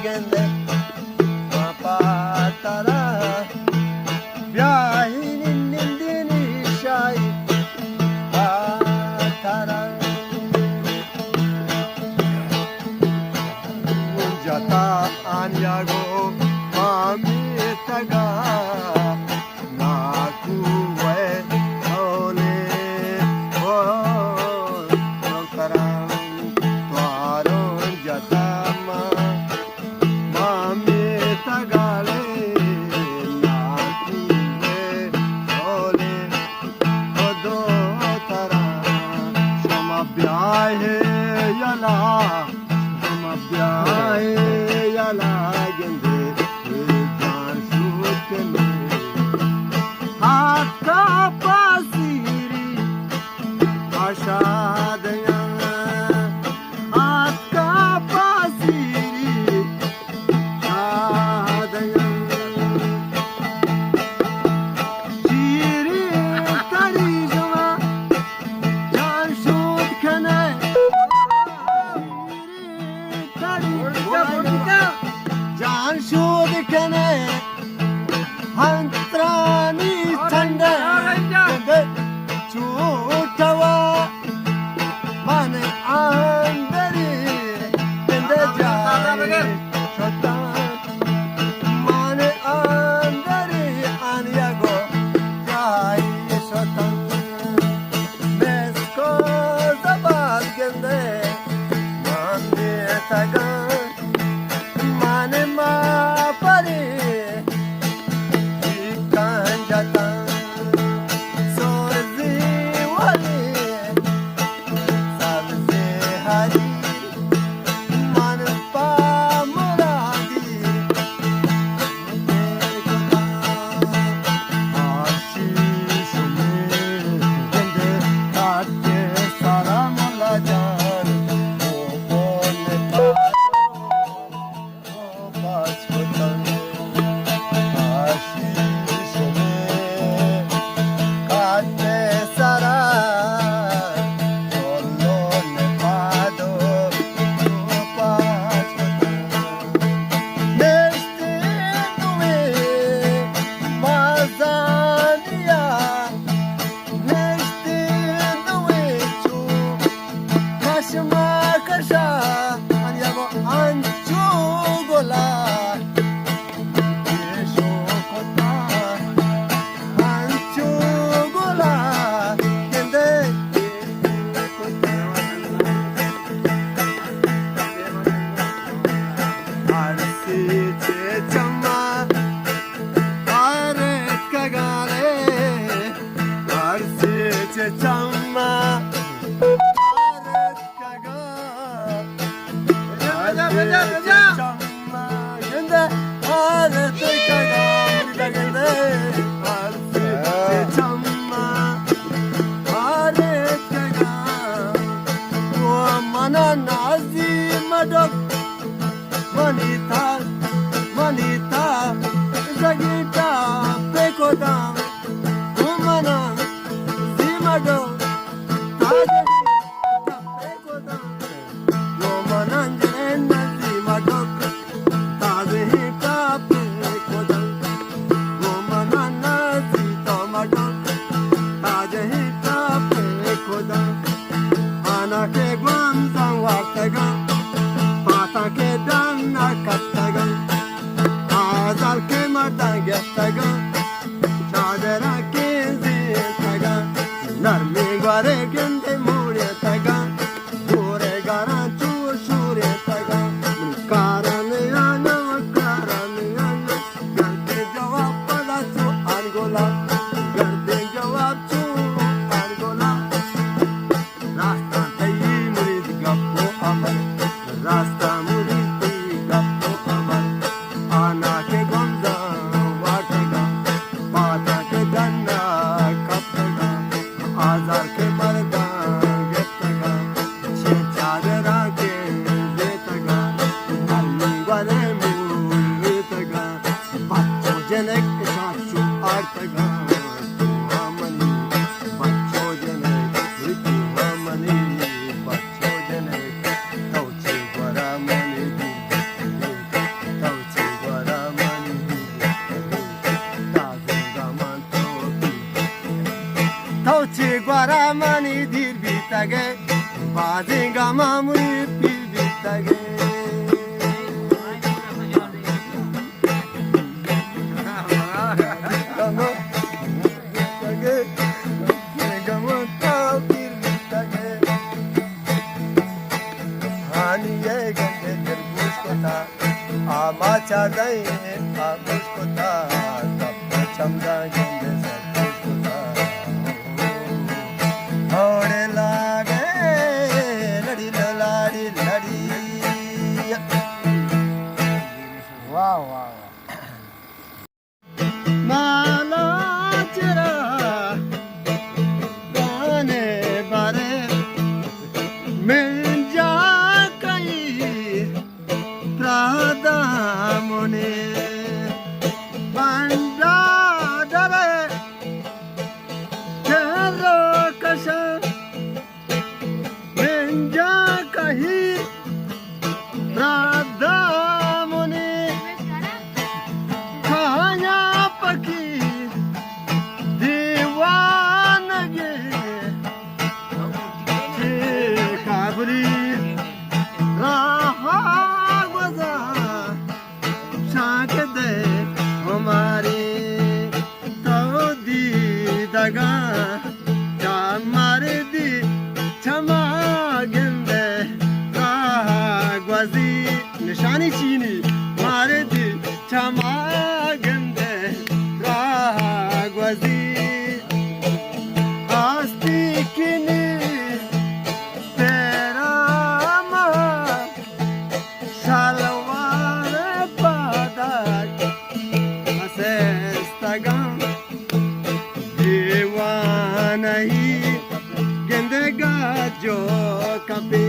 gende mapatara Vyahinin nindini shai patara Jata anyago mamitaga Nakuwe ole Nonkaram Twaron jatama Mamitagale Nakuwe ole Odotara Somabhyahe yala Somabhyahe yala gende Jaan shukne Hatta pasiri Ashadaya Hatta pasiri Ashadaya Shiri tarijwa Jaan shukne Jaan shukne Hantrani thanda chutawa mane andari tende jaye chota mane andari anyago jaye chota mesko zabad gende mane taga mane ma pare Manita, manita, zagita, pekoda, umana, zimado, tajita, pekoda, umana, jena, zimado, tajita, pekoda, umana, nazita, mado, tajita, pekoda, anake guamza wataga. Ke danna kattaga azal ke madaga chadara ke zitaga narme gware gende mure taga gore gara chu shure taga karane ana garde jawab pada chu angola garde jawab chu angola rasta tayi murid gappo amar rasta tage bazinga mamuri pibitage Gama tage gama ta pibitage Hani ye gande terbush ko tha ama chadai amush ko tha tab chamda gande sabush ko tha Aure lage ladi ladi ladi Wow wow Mala chera gaane bare mil ja kai prada mone banda dare chero kasha menja kahi prada mone khaya paki diwanage che kabri raha waza shak de hamare todi daga chamare di chama gende gwazi nishani chini mare di chama gende gwazi asti kini tera ma salwar padak asestagam dewana hi gendega jo kape